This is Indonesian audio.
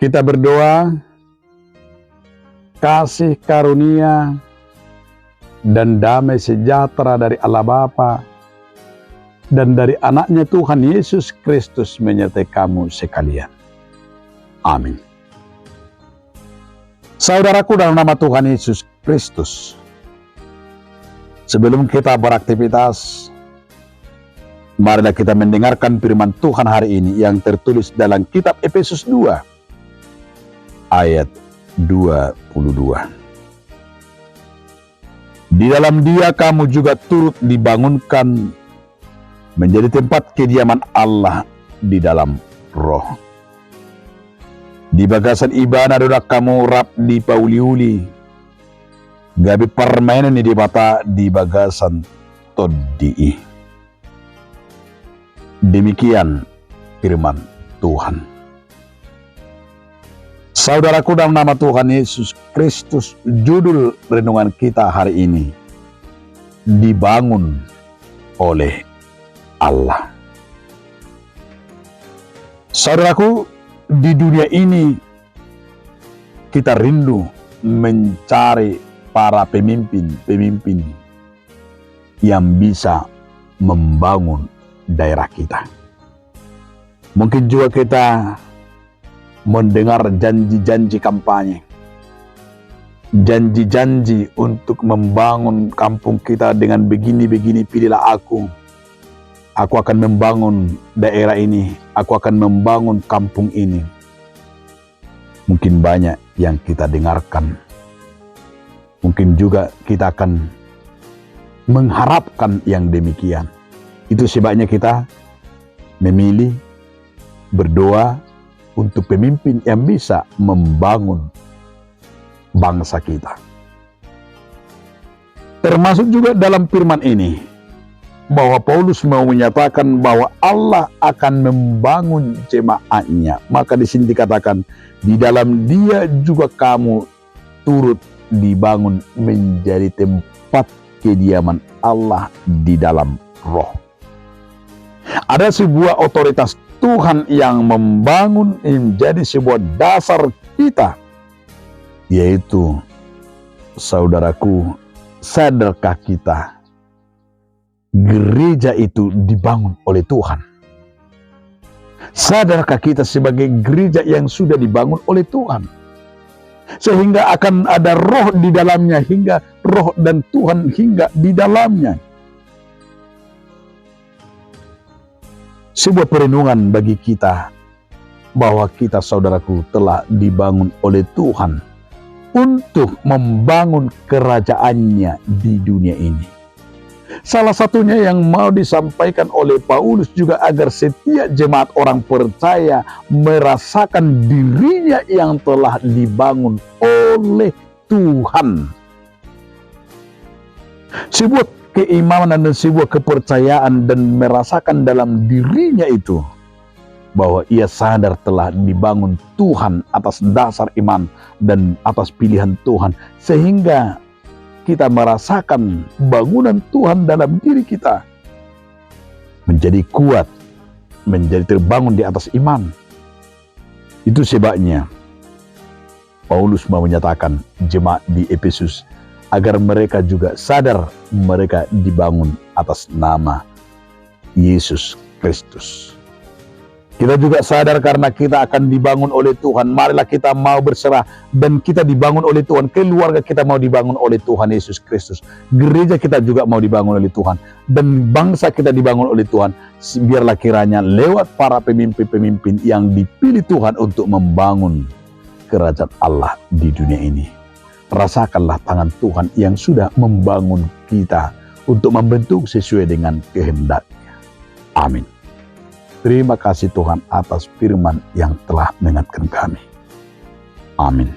Kita berdoa, kasih karunia dan damai sejahtera dari Allah Bapa dan dari anaknya Tuhan Yesus Kristus menyertai kamu sekalian. Amin. Saudaraku dalam nama Tuhan Yesus Kristus, sebelum kita beraktivitas, marilah kita mendengarkan firman Tuhan hari ini yang tertulis dalam kitab Efesus 2 ayat 22. Di dalam Dia kamu juga turut dibangunkan menjadi tempat kediaman Allah di dalam Roh. Di bagasan ibana dodak kamu rap di pauliuli, gabi permainan di mata di bagasan todii. Demikian firman Tuhan. Saudaraku dalam nama Tuhan Yesus Kristus, judul renungan kita hari ini, dibangun oleh Allah. Saudaraku, di dunia ini kita rindu mencari para pemimpin yang bisa membangun daerah kita. Mungkin juga kita mendengar janji-janji kampanye, janji-janji untuk membangun kampung kita dengan begini-begini, pilihlah aku akan membangun daerah ini, aku akan membangun kampung ini. Mungkin banyak yang kita dengarkan, mungkin juga kita akan mengharapkan yang demikian. Itu sebabnya kita memilih berdoa untuk pemimpin yang bisa membangun bangsa kita. Termasuk juga dalam firman ini, bahwa Paulus mau menyatakan bahwa Allah akan membangun jemaatnya. Maka di sini dikatakan, di dalam Dia juga kamu turut dibangun menjadi tempat kediaman Allah di dalam Roh. Ada sebuah otoritas Tuhan yang membangun menjadi sebuah dasar kita, yaitu, saudaraku, sadarkah kita gereja itu dibangun oleh Tuhan? Sadarkah kita sebagai gereja yang sudah dibangun oleh Tuhan? Sehingga akan ada roh di dalamnya, hingga roh dan Tuhan hingga di dalamnya. Sebuah perenungan bagi kita bahwa kita, saudaraku, telah dibangun oleh Tuhan untuk membangun kerajaannya di dunia ini. Salah satunya yang mau disampaikan oleh Paulus juga agar setiap jemaat orang percaya merasakan dirinya yang telah dibangun oleh Tuhan. Sebuah keimanan dan sebuah kepercayaan dan merasakan dalam dirinya itu bahwa ia sadar telah dibangun Tuhan atas dasar iman dan atas pilihan Tuhan, sehingga kita merasakan bangunan Tuhan dalam diri kita menjadi kuat, menjadi terbangun di atas iman. Itu sebabnya Paulus mau menyatakan jemaat di Efesus agar mereka juga sadar mereka dibangun atas nama Yesus Kristus. Kita juga sadar karena kita akan dibangun oleh Tuhan. Marilah kita mau berserah dan kita dibangun oleh Tuhan. Keluarga kita mau dibangun oleh Tuhan Yesus Kristus. Gereja kita juga mau dibangun oleh Tuhan. Dan bangsa kita dibangun oleh Tuhan. Biarlah kiranya lewat para pemimpin-pemimpin yang dipilih Tuhan untuk membangun kerajaan Allah di dunia ini. Rasakanlah tangan Tuhan yang sudah membangun kita untuk membentuk sesuai dengan kehendaknya. Amin. Terima kasih Tuhan atas firman yang telah mengingatkan kami. Amin.